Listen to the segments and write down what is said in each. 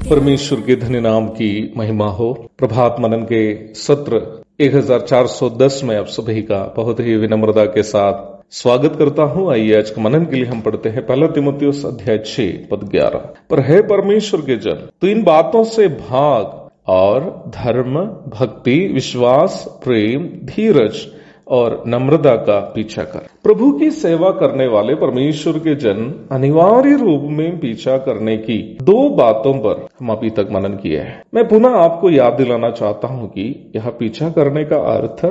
परमेश्वर के धन्य नाम की महिमा हो। प्रभात मनन के सत्र 1410 में आप सभी का बहुत ही विनम्रता के साथ स्वागत करता हूं। आइए आज के मनन के लिए हम पढ़ते हैं 1 तीमुथियुस अध्याय 6 पद 11। पर हे परमेश्वर के जन, तू इन बातों से भाग और धर्म, भक्ति, विश्वास, प्रेम, धीरज और नम्रता का पीछा कर। प्रभु की सेवा करने वाले परमेश्वर के जन अनिवार्य रूप में पीछा करने की दो बातों पर हम अभी तक मनन किए हैं। मैं पुनः आपको याद दिलाना चाहता हूं कि यह पीछा करने का अर्थ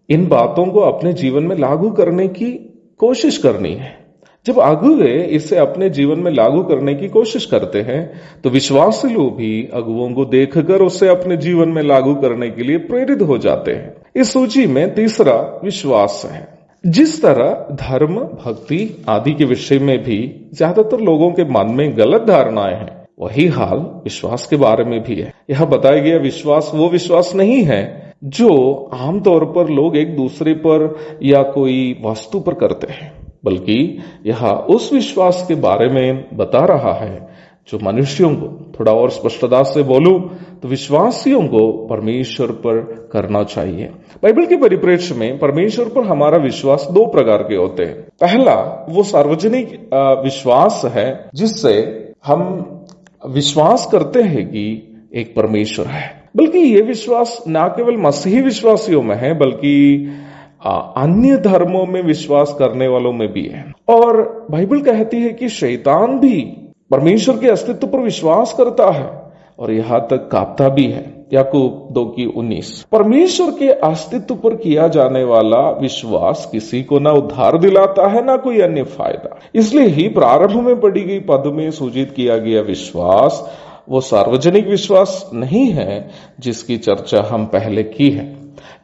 इन बातों को अपने जीवन में लागू करने की कोशिश करनी है। जब अगुवे इसे अपने जीवन में लागू करने की कोशिश करते हैं तो विश्वासी लोग भी अगुवों को देखकर उसे अपने जीवन में लागू करने के लिए प्रेरित हो जाते हैं। इस सूची में तीसरा विश्वास है। जिस तरह धर्म, भक्ति आदि के विषय में भी ज्यादातर लोगों के मन में गलत धारणाएं हैं, वही हाल विश्वास के बारे में भी है। यह बताया गया विश्वास वो विश्वास नहीं है जो आमतौर पर लोग एक दूसरे पर या कोई वस्तु पर करते हैं, बल्कि यह उस विश्वास के बारे में बता रहा है जो मनुष्यों को, थोड़ा और स्पष्टता से बोलूं तो विश्वासियों को परमेश्वर पर करना चाहिए। बाइबल के परिप्रेक्ष्य में परमेश्वर पर हमारा विश्वास दो प्रकार के होते हैं। पहला वो सार्वजनिक विश्वास है, जिससे हम विश्वास करते हैं कि एक परमेश्वर है। बल्कि ये विश्वास न केवल मसीही विश्वासियों में है, बल्कि अन्य धर्मों में विश्वास करने वालों में भी है। और बाइबल कहती है कि शैतान भी परमेश्वर के अस्तित्व पर विश्वास करता है और यहां तक कांपता भी है। याकूब 2:19। परमेश्वर के अस्तित्व पर किया जाने वाला विश्वास किसी को ना उद्धार दिलाता है ना कोई अन्य फायदा। इसलिए ही प्रारंभ में पढ़ी गई पद में सूचित किया गया विश्वास वो सार्वजनिक विश्वास नहीं है जिसकी चर्चा हम पहले की है।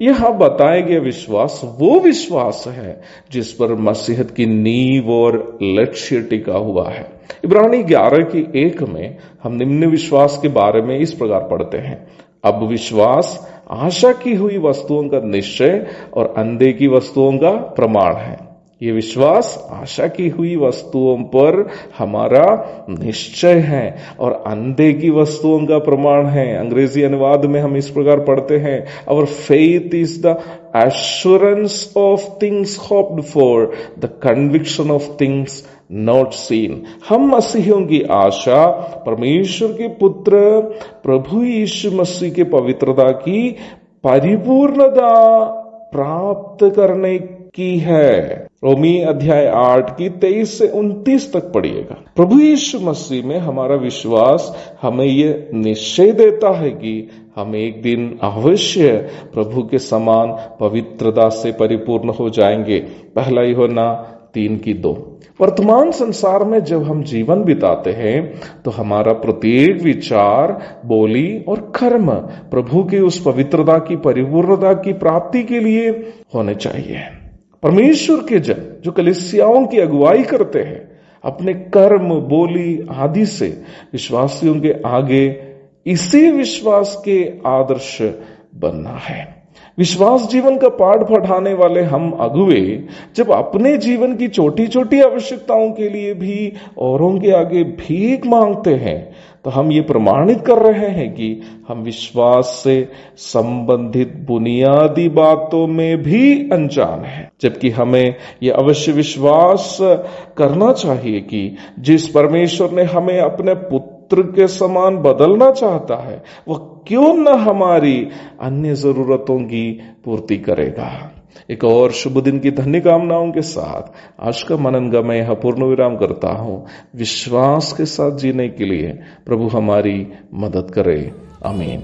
यह बताया गया विश्वास वो विश्वास है जिस पर मसीहत की नींव और लक्ष्य टिका हुआ है। इब्रानी 11:1 में हम निम्न विश्वास के बारे में इस प्रकार पढ़ते हैं, अब विश्वास आशा की हुई वस्तुओं का निश्चय और अंधे की वस्तुओं का प्रमाण है। ये विश्वास आशा की हुई वस्तुओं पर हमारा निश्चय है और अंधे की वस्तुओं का प्रमाण है। अंग्रेजी अनुवाद में हम इस प्रकार पढ़ते हैं, our faith is the assurance of things hoped for, the conviction of things not seen. हम मसीहियों की आशा परमेश्वर के पुत्र प्रभु यीशु मसीह के पवित्रता की परिपूर्णता प्राप्त करने की है। रोमी अध्याय 8 की 23 से 29 तक पढ़िएगा। प्रभु यीशु मसीह में हमारा विश्वास हमें ये निश्चय देता है कि हम एक दिन अवश्य प्रभु के समान पवित्रता से परिपूर्ण हो जाएंगे। 1 यूहन्ना 3:2। वर्तमान संसार में जब हम जीवन बिताते हैं तो हमारा प्रत्येक विचार, बोली और कर्म प्रभु की उस पवित्रता की परिपूर्णता की प्राप्ति के लिए होने चाहिए। परमेश्वर के जन जो कलीसियाओं की अगुवाई करते हैं, अपने कर्म, बोली आदि से विश्वासियों के आगे इसी विश्वास के आदर्श बनना है। विश्वास जीवन का पाठ पढ़ाने वाले हम अगुवे जब अपने जीवन की छोटी छोटी आवश्यकताओं के लिए भी औरों के आगे भीख मांगते हैं तो हम ये प्रमाणित कर रहे हैं कि हम विश्वास से संबंधित बुनियादी बातों में भी अनजान हैं। जबकि हमें यह अवश्य विश्वास करना चाहिए कि जिस परमेश्वर ने हमें अपने पुत्र के समान बदलना चाहता है, वह क्यों न हमारी अन्य जरूरतों की पूर्ति करेगा। एक और शुभ दिन की धन्य कामनाओं के साथ आज का मनन का मैं यह पूर्ण विराम करता हूं। विश्वास के साथ जीने के लिए प्रभु हमारी मदद करे। आमीन।